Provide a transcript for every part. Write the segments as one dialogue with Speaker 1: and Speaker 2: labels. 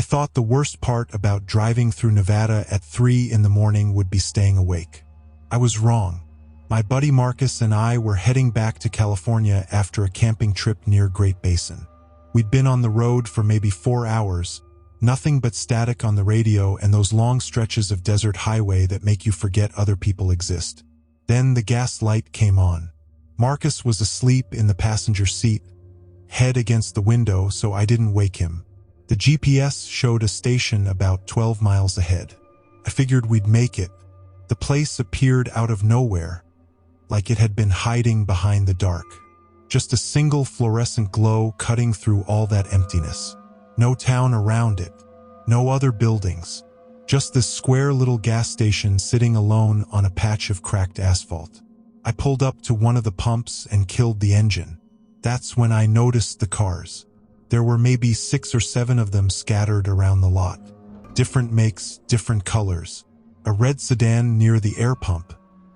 Speaker 1: I thought the worst part about driving through Nevada at 3 in the morning would be staying awake. I was wrong. My buddy Marcus and I were heading back to California after a camping trip near Great Basin. We'd been on the road for maybe 4 hours, nothing but static on the radio and those long stretches of desert highway that make you forget other people exist. Then the gas light came on. Marcus was asleep in the passenger seat, head against the window, so I didn't wake him. The GPS showed a station about 12 miles ahead. I figured we'd make it. The place appeared out of nowhere, like it had been hiding behind the dark. Just a single fluorescent glow cutting through all that emptiness. No town around it, no other buildings, just this square little gas station sitting alone on a patch of cracked asphalt. I pulled up to one of the pumps and killed the engine. That's when I noticed the cars. There were maybe 6 or 7 of them scattered around the lot. Different makes, different colors. A red sedan near the air pump,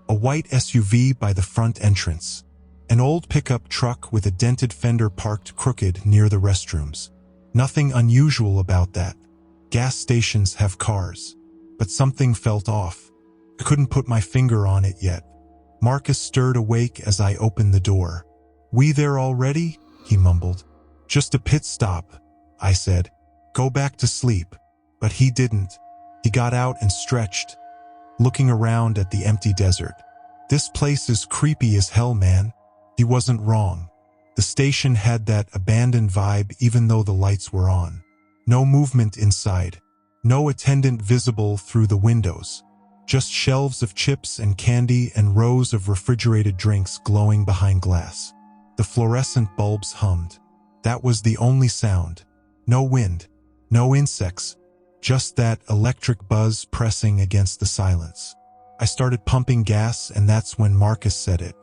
Speaker 1: a white SUV by the front entrance, an old pickup truck with a dented fender parked crooked near the restrooms. Nothing unusual about that. Gas stations have cars. But something felt off. I couldn't put my finger on it yet. Marcus stirred awake as I opened the door. "We there already?" he mumbled. "Just a pit stop," I said. "Go back to sleep." But he didn't. He got out and stretched, looking around at the empty desert. "This place is creepy as hell, man." He wasn't wrong. The station had that abandoned vibe even though the lights were on. No movement inside. No attendant visible through the windows. Just shelves of chips and candy and rows of refrigerated drinks glowing behind glass. The fluorescent bulbs hummed. That was the only sound. No wind. No insects. Just that electric buzz pressing against the silence. I started pumping gas, and that's when Marcus said it.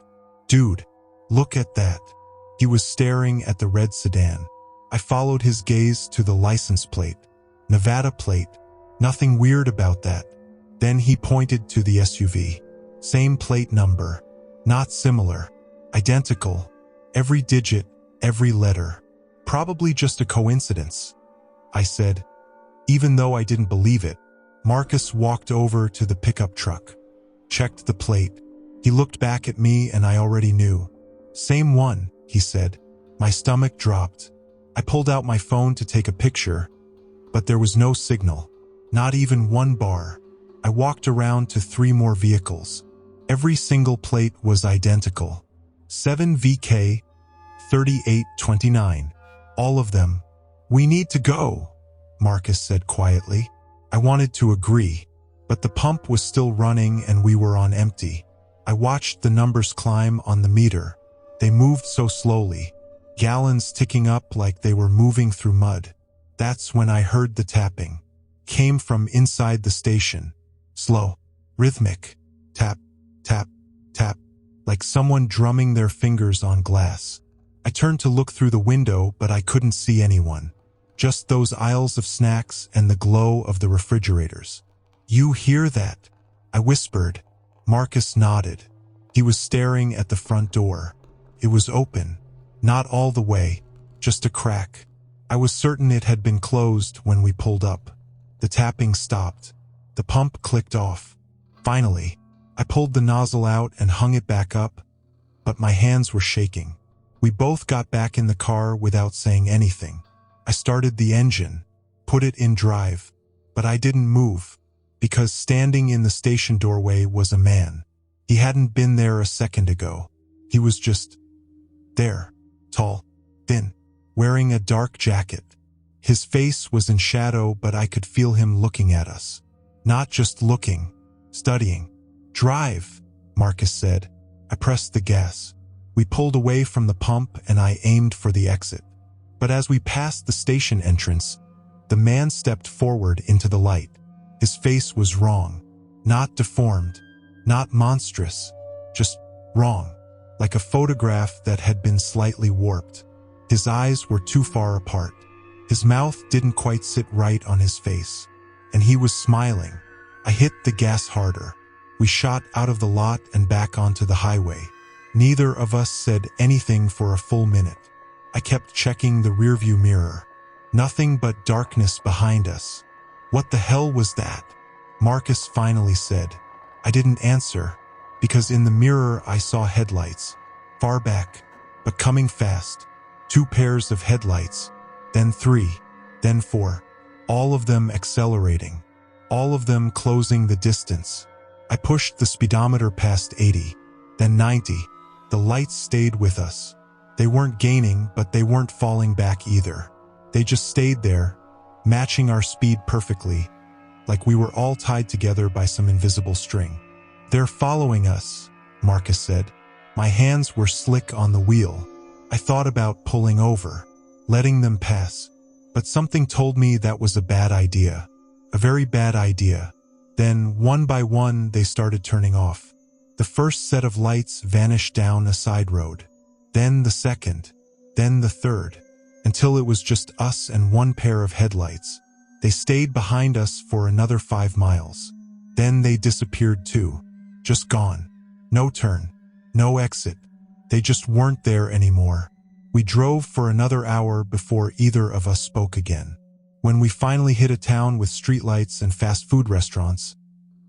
Speaker 1: "Dude, look at that." He was staring at the red sedan. I followed his gaze to the license plate. Nevada plate. Nothing weird about that. Then he pointed to the SUV. Same plate number. Not similar. Identical. Every digit, every letter. Probably just a coincidence, I said. Even though I didn't believe it, Marcus walked over to the pickup truck. Checked the plate. He looked back at me and I already knew. "Same one," he said. My stomach dropped. I pulled out my phone to take a picture, but there was no signal. Not even one bar. I walked around to 3 more vehicles. Every single plate was identical. 7VK 3829. All of them. "We need to go," Marcus said quietly. I wanted to agree, but the pump was still running and we were on empty. I watched the numbers climb on the meter. They moved so slowly, gallons ticking up like they were moving through mud. That's when I heard the tapping. Came from inside the station. Slow, rhythmic. Tap, tap, tap, like someone drumming their fingers on glass. I turned to look through the window, but I couldn't see anyone. Just those aisles of snacks and the glow of the refrigerators. "You hear that?" I whispered. Marcus nodded. He was staring at the front door. It was open. Not all the way, just a crack. I was certain it had been closed when we pulled up. The tapping stopped. The pump clicked off. Finally, I pulled the nozzle out and hung it back up, but my hands were shaking. We both got back in the car without saying anything. I started the engine, put it in drive, but I didn't move, because standing in the station doorway was a man. He hadn't been there a second ago. He was just there, tall, thin, wearing a dark jacket. His face was in shadow, but I could feel him looking at us. Not just looking, studying. "Drive," Marcus said. I pressed the gas. We pulled away from the pump and I aimed for the exit. But as we passed the station entrance, the man stepped forward into the light. His face was wrong. Not deformed, not monstrous, just wrong. Like a photograph that had been slightly warped. His eyes were too far apart. His mouth didn't quite sit right on his face. And he was smiling. I hit the gas harder. We shot out of the lot and back onto the highway. Neither of us said anything for a full minute. I kept checking the rearview mirror. Nothing but darkness behind us. What the hell was that? Marcus finally said. I didn't answer, because in the mirror I saw headlights, far back, but coming fast. 2 pairs of headlights, then 3, then 4, all of them accelerating, all of them closing the distance. I pushed the speedometer past 80, then 90. The lights stayed with us. They weren't gaining, but they weren't falling back either. They just stayed there, matching our speed perfectly, like we were all tied together by some invisible string. They're following us, Marcus said. My hands were slick on the wheel. I thought about pulling over, letting them pass, but something told me that was a bad idea, a very bad idea. Then, one by one, they started turning off. The first set of lights vanished down a side road, then the second, then the third, until it was just us and 1 pair of headlights. They stayed behind us for another 5 miles. Then they disappeared too. Just gone. No turn. No exit. They just weren't there anymore. We drove for another hour before either of us spoke again. When we finally hit a town with streetlights and fast food restaurants,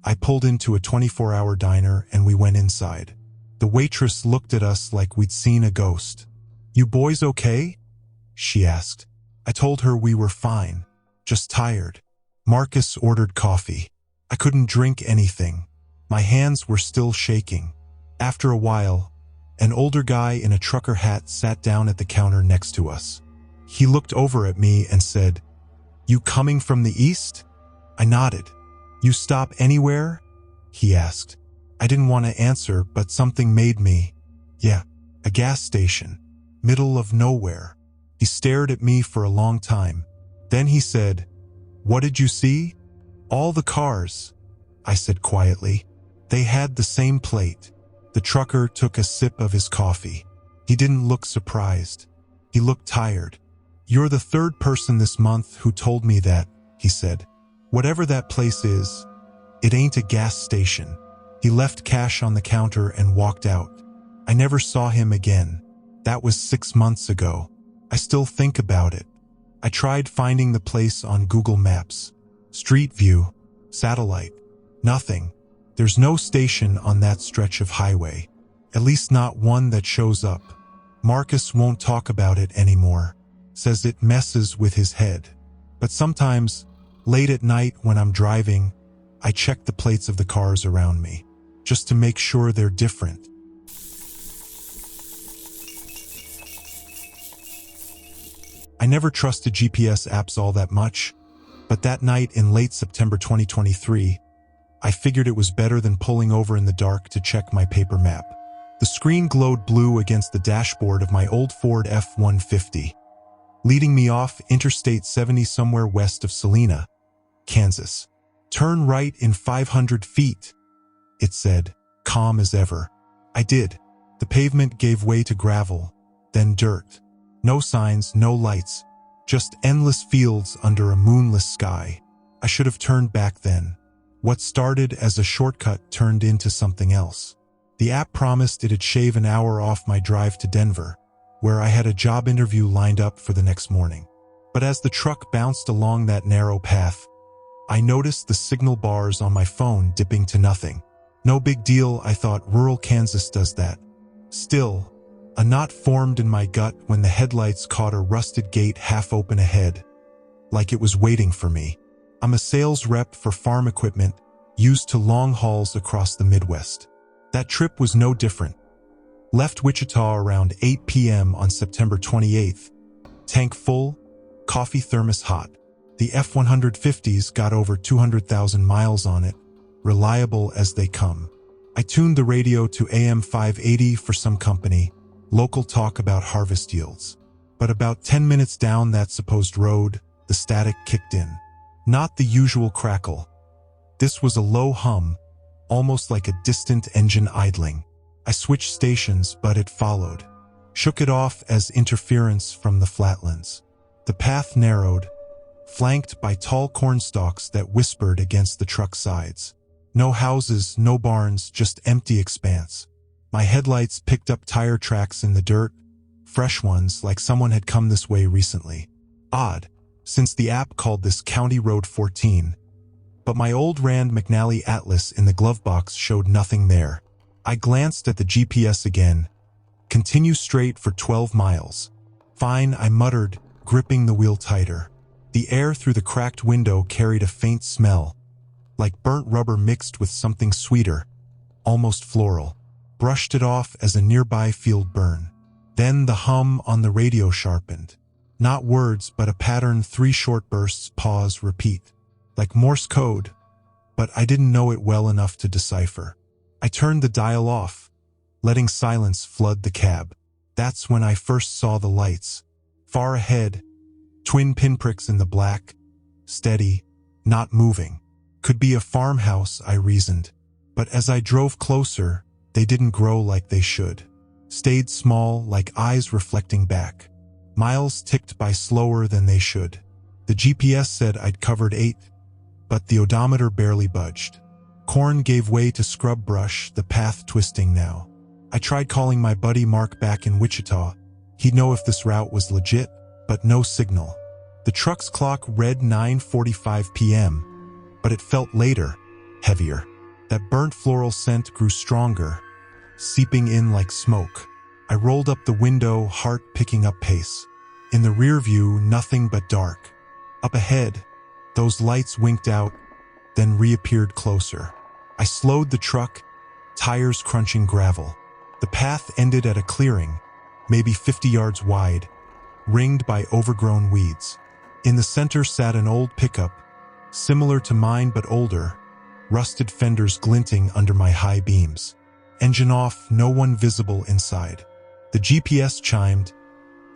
Speaker 1: I pulled into a 24-hour diner and we went inside. The waitress looked at us like we'd seen a ghost. You boys okay? She asked. I told her we were fine, just tired. Marcus ordered coffee. I couldn't drink anything. My hands were still shaking. After a while, an older guy in a trucker hat sat down at the counter next to us. He looked over at me and said, "You coming from the east?" I nodded. "You stop anywhere?" he asked. I didn't want to answer, but something made me. Yeah, a gas station, middle of nowhere. He stared at me for a long time. Then he said, "What did you see?" "All the cars," I said quietly. They had the same plate. The trucker took a sip of his coffee. He didn't look surprised. He looked tired. "You're the 3rd person this month who told me that," he said. "Whatever that place is, it ain't a gas station." He left cash on the counter and walked out. I never saw him again. That was 6 months ago. I still think about it. I tried finding the place on Google Maps. Street view, satellite, nothing. There's no station on that stretch of highway. At least not one that shows up. Marcus won't talk about it anymore. Says it messes with his head. But sometimes, late at night when I'm driving, I check the plates of the cars around me, just to make sure they're different. I never trusted GPS apps all that much, but that night in late September 2023, I figured it was better than pulling over in the dark to check my paper map. The screen glowed blue against the dashboard of my old Ford F-150, leading me off Interstate 70 somewhere west of Salina, Kansas. "Turn right in 500 feet, it said, calm as ever. I did. The pavement gave way to gravel, then dirt. No signs, no lights, just endless fields under a moonless sky. I should have turned back then. What started as a shortcut turned into something else. The app promised it'd shave an hour off my drive to Denver, where I had a job interview lined up for the next morning. But as the truck bounced along that narrow path, I noticed the signal bars on my phone dipping to nothing. No big deal, I thought, rural Kansas does that. Still, a knot formed in my gut when the headlights caught a rusted gate half open ahead, like it was waiting for me. I'm a sales rep for farm equipment used to long hauls across the Midwest. That trip was no different. Left Wichita around 8 p.m. on September 28th. Tank full, coffee thermos hot. The F-150's got over 200,000 miles on it, reliable as they come. I tuned the radio to AM 580 for some company, local talk about harvest yields. But about 10 minutes down that supposed road, the static kicked in. Not the usual crackle. This was a low hum, almost like a distant engine idling. I switched stations, but it followed. Shook it off as interference from the flatlands. The path narrowed, flanked by tall cornstalks that whispered against the truck sides. No houses, no barns, just empty expanse. My headlights picked up tire tracks in the dirt, fresh ones like someone had come this way recently. Odd. since the app called this County Road 14. But my old Rand McNally Atlas in the glove box showed nothing there. I glanced at the GPS again. Continue straight for 12 miles. Fine, I muttered, gripping the wheel tighter. The air through the cracked window carried a faint smell, like burnt rubber mixed with something sweeter, almost floral. Brushed it off as a nearby field burn. Then the hum on the radio sharpened. Not words, but a pattern, 3 short bursts, pause, repeat. Like Morse code, but I didn't know it well enough to decipher. I turned the dial off, letting silence flood the cab. That's when I first saw the lights. Far ahead, twin pinpricks in the black, steady, not moving. Could be a farmhouse, I reasoned. But as I drove closer, they didn't grow like they should. Stayed small, like eyes reflecting back. Miles ticked by slower than they should. The GPS said I'd covered 8, but the odometer barely budged. Corn gave way to scrub brush, the path twisting now. I tried calling my buddy Mark back in Wichita. He'd know if this route was legit, but no signal. The truck's clock read 9:45 p.m., but it felt later, heavier. That burnt floral scent grew stronger, seeping in like smoke. I rolled up the window, heart picking up pace. In the rear view, nothing but dark. Up ahead, those lights winked out, then reappeared closer. I slowed the truck, tires crunching gravel. The path ended at a clearing, maybe 50 yards wide, ringed by overgrown weeds. In the center sat an old pickup, similar to mine but older, rusted fenders glinting under my high beams. Engine off, no one visible inside. The GPS chimed,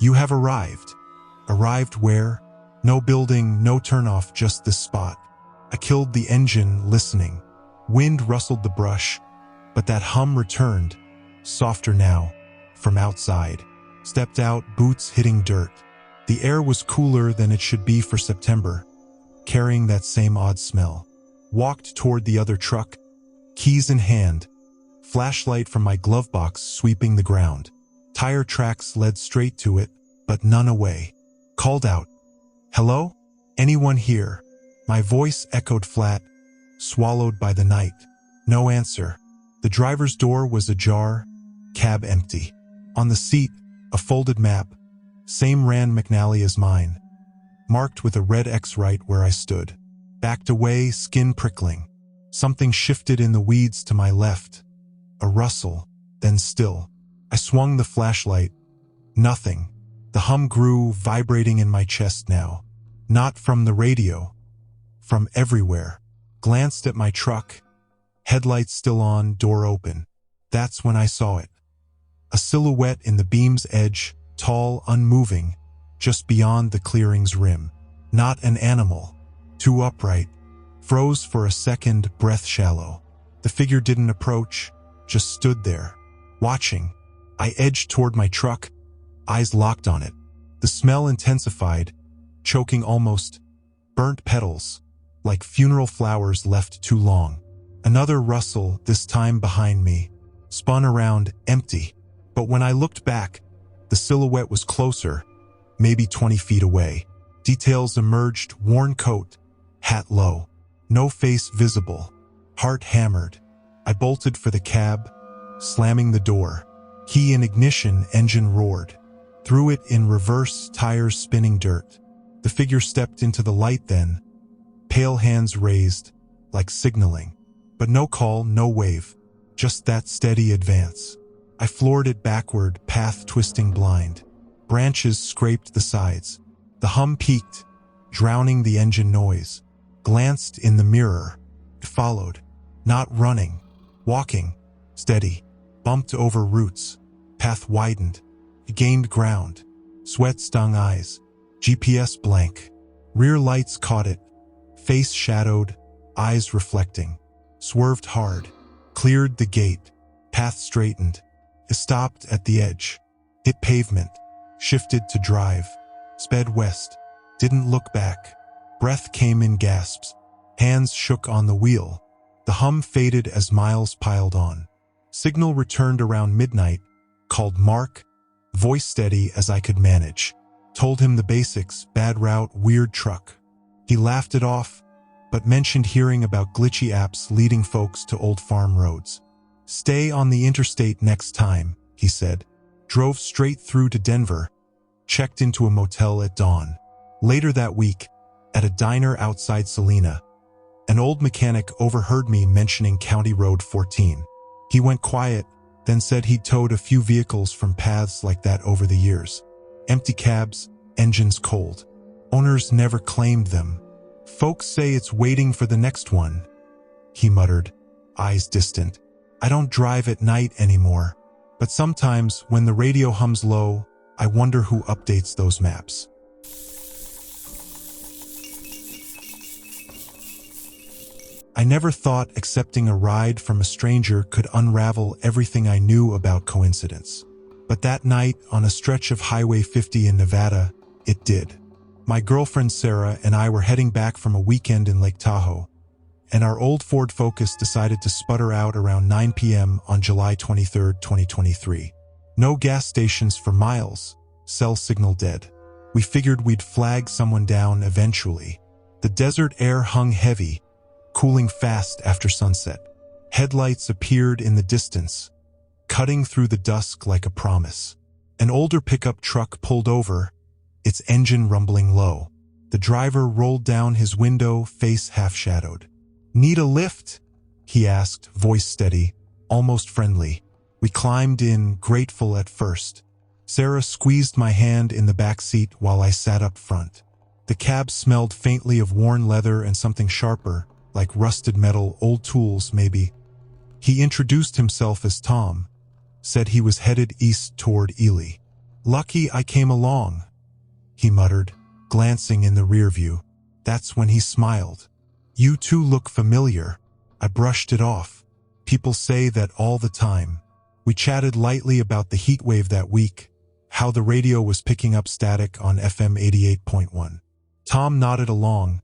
Speaker 1: "You have arrived." Arrived where? No building, no turnoff, just this spot. I killed the engine, listening. Wind rustled the brush, but that hum returned, softer now, from outside. Stepped out, boots hitting dirt. The air was cooler than it should be for September, carrying that same odd smell. Walked toward the other truck, keys in hand, flashlight from my glove box sweeping the ground. Tire tracks led straight to it, but none away. Called out, "Hello? Anyone here?" My voice echoed flat, swallowed by the night. No answer. The driver's door was ajar, cab empty. On the seat, a folded map, same Rand McNally as mine, marked with a red X right where I stood. Backed away, skin prickling. Something shifted in the weeds to my left. A rustle, then still. I swung the flashlight. Nothing. The hum grew, vibrating in my chest now. Not from the radio. From everywhere. Glanced at my truck. Headlights still on, door open. That's when I saw it. A silhouette in the beam's edge, tall, unmoving, just beyond the clearing's rim. Not an animal. Too upright. Froze for a second, breath shallow. The figure didn't approach, just stood there, watching. I edged toward my truck, eyes locked on it. The smell intensified, choking almost. Burnt petals, like funeral flowers left too long. Another rustle, this time behind me. Spun around, empty. But when I looked back, the silhouette was closer, maybe 20 feet away. Details emerged, worn coat, hat low. No face visible. Heart hammered. I bolted for the cab, slamming the door. Key in ignition, engine roared. Threw it in reverse, tires spinning dirt. The figure stepped into the light then, pale hands raised, like signaling. But no call, no wave, just that steady advance. I floored it backward, path twisting blind. Branches scraped the sides. The hum peaked, drowning the engine noise. Glanced in the mirror. It followed. Not running. Walking. Steady. Bumped over roots. Path widened. It gained ground. Sweat stung eyes. GPS blank. Rear lights caught it. Face shadowed. Eyes reflecting. Swerved hard. Cleared the gate. Path straightened. It stopped at the edge. Hit pavement. Shifted to drive. Sped west. Didn't look back. Breath came in gasps. Hands shook on the wheel. The hum faded as miles piled on. Signal returned around midnight. Called Mark. Voice steady as I could manage. Told him the basics, bad route, weird truck. He laughed it off, but mentioned hearing about glitchy apps leading folks to old farm roads. Stay on the interstate next time, he said. Drove straight through to Denver, checked into a motel at dawn. Later that week, at a diner outside Salina, an old mechanic overheard me mentioning County Road 14. He went quiet, then said he'd towed a few vehicles from paths like that over the years. Empty cabs, engines cold. Owners never claimed them. Folks say it's waiting for the next one, he muttered, eyes distant. I don't drive at night anymore, but sometimes when the radio hums low, I wonder who updates those maps. I never thought accepting a ride from a stranger could unravel everything I knew about coincidence. But that night, on a stretch of Highway 50 in Nevada, it did. My girlfriend Sarah and I were heading back from a weekend in Lake Tahoe, and our old Ford Focus decided to sputter out around 9 p.m. on July 23, 2023. No gas stations for miles, cell signal dead. We figured we'd flag someone down eventually. The desert air hung heavy, cooling fast after sunset. Headlights appeared in the distance, cutting through the dusk like a promise. An older pickup truck pulled over, its engine rumbling low. The driver rolled down his window, face half-shadowed. "Need a lift?" he asked, voice steady, almost friendly. We climbed in, grateful at first. Sarah squeezed my hand in the back seat while I sat up front. The cab smelled faintly of worn leather and something sharper, like rusted metal, old tools maybe. He introduced himself as Tom, said he was headed east toward Ely. "Lucky I came along," he muttered, glancing in the rear view. That's when he smiled. "You two look familiar." I brushed it off. People say that all the time. We chatted lightly about the heat wave that week, how the radio was picking up static on FM 88.1. Tom nodded along,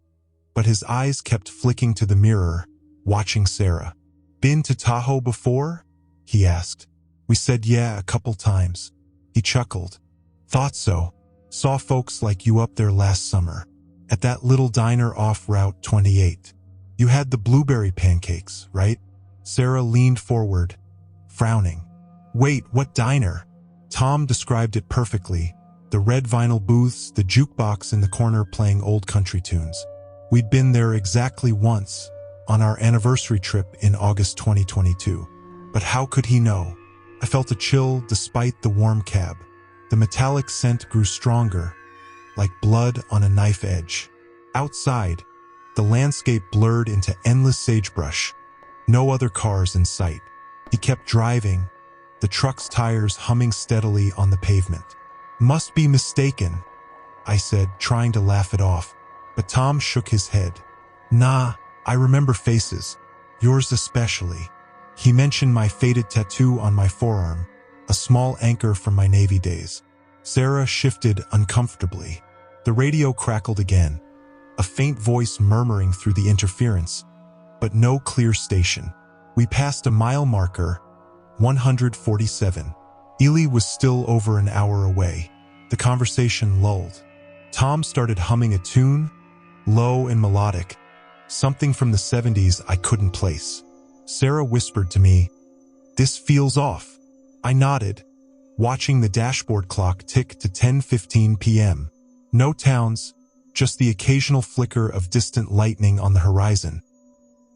Speaker 1: but his eyes kept flicking to the mirror, watching Sarah. "Been to Tahoe before?" he asked. We said yeah, a couple times. He chuckled. "Thought so. Saw folks like you up there last summer, at that little diner off Route 28. You had the blueberry pancakes, right?" Sarah leaned forward, frowning. "Wait, what diner?" Tom described it perfectly. The red vinyl booths, the jukebox in the corner playing old country tunes. We'd been there exactly once, on our anniversary trip in August 2022. But how could he know? I felt a chill despite the warm cab. The metallic scent grew stronger, like blood on a knife edge. Outside, the landscape blurred into endless sagebrush. No other cars in sight. He kept driving, the truck's tires humming steadily on the pavement. "Must be mistaken," I said, trying to laugh it off. But Tom shook his head. "Nah, I remember faces. Yours especially." He mentioned my faded tattoo on my forearm, a small anchor from my Navy days. Sarah shifted uncomfortably. The radio crackled again, a faint voice murmuring through the interference, but no clear station. We passed a mile marker, 147. Ely was still over an hour away. The conversation lulled. Tom started humming a tune, low and melodic, something from the 70s I couldn't place. Sarah whispered to me, "This feels off." I nodded, watching the dashboard clock tick to 10:15 p.m. No towns, just the occasional flicker of distant lightning on the horizon.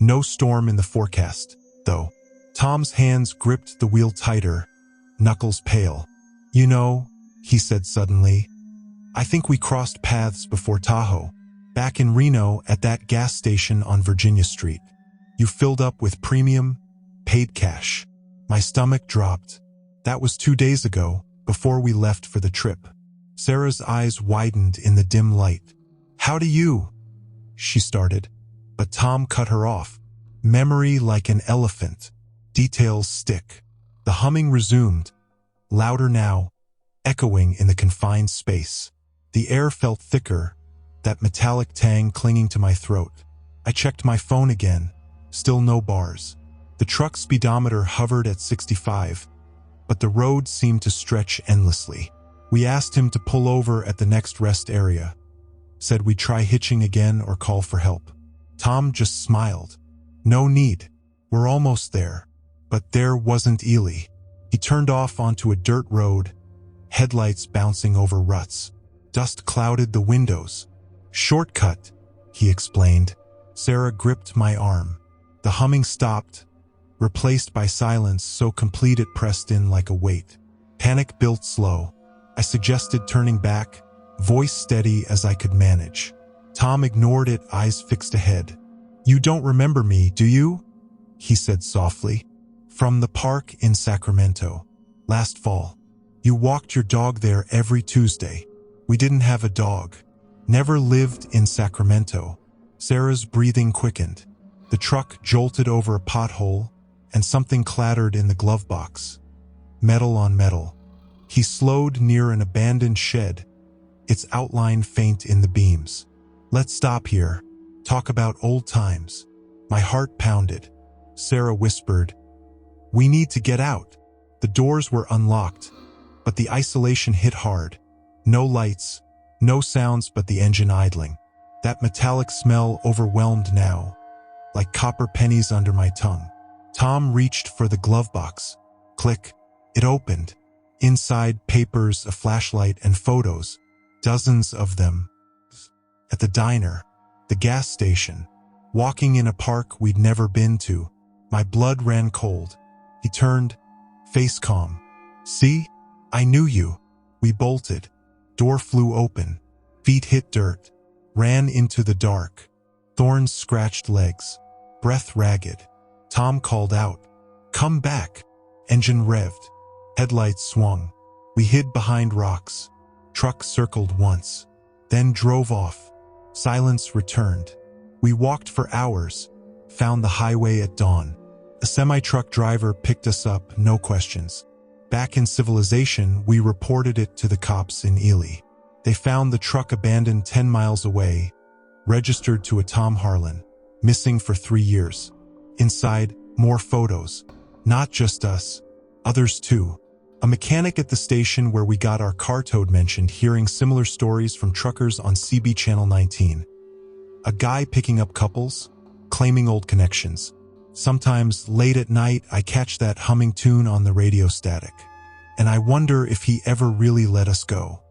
Speaker 1: No storm in the forecast, though. Tom's hands gripped the wheel tighter, knuckles pale. "You know," he said suddenly, "I think we crossed paths before Tahoe, back in Reno at that gas station on Virginia Street. You filled up with premium, paid cash." My stomach dropped. That was 2 days ago, before we left for the trip. Sarah's eyes widened in the dim light. "How do you?" she started, but Tom cut her off. "Memory like an elephant. Details stick." The humming resumed, louder now, echoing in the confined space. The air felt thicker, that metallic tang clinging to my throat. I checked my phone again, still no bars. The truck speedometer hovered at 65, but the road seemed to stretch endlessly. We asked him to pull over at the next rest area. Said we'd try hitching again or call for help. Tom just smiled. No need. We're almost there. But there wasn't Ely. He turned off onto a dirt road, headlights bouncing over ruts. Dust clouded the windows. Shortcut, he explained. Sarah gripped my arm. The humming stopped, replaced by silence so complete it pressed in like a weight. Panic built slow. I suggested turning back, voice steady as I could manage. Tom ignored it, eyes fixed ahead. You don't remember me, do you? He said softly. From the park in Sacramento. Last fall. You walked your dog there every Tuesday. We didn't have a dog. Never lived in Sacramento. Sarah's breathing quickened. The truck jolted over a pothole, and something clattered in the glove box. Metal on metal. He slowed near an abandoned shed, its outline faint in the beams. Let's stop here. Talk about old times. My heart pounded. Sarah whispered, We need to get out. The doors were unlocked, but the isolation hit hard. No lights, no sounds but the engine idling. That metallic smell overwhelmed now, like copper pennies under my tongue. Tom reached for the glove box. Click. It opened. Inside, papers, a flashlight, and photos. Dozens of them. At the diner, the gas station, walking in a park we'd never been to. My blood ran cold. He turned, face calm. See? I knew you. We bolted. Door flew open. Feet hit dirt. Ran into the dark. Thorns scratched legs. Breath ragged. Tom called out. Come back. Engine revved. Headlights swung. We hid behind rocks. Truck circled once. Then drove off. Silence returned. We walked for hours. Found the highway at dawn. A semi-truck driver picked us up, no questions. Back in civilization, we reported it to the cops in Ely. They found the truck abandoned 10 miles away, registered to a Tom Harlan, missing for 3 years. Inside, more photos. Not just us, others too. A mechanic at the station where we got our car towed mentioned hearing similar stories from truckers on CB Channel 19. A guy picking up couples, claiming old connections. Sometimes, late at night, I catch that humming tune on the radio static. And I wonder if he ever really let us go.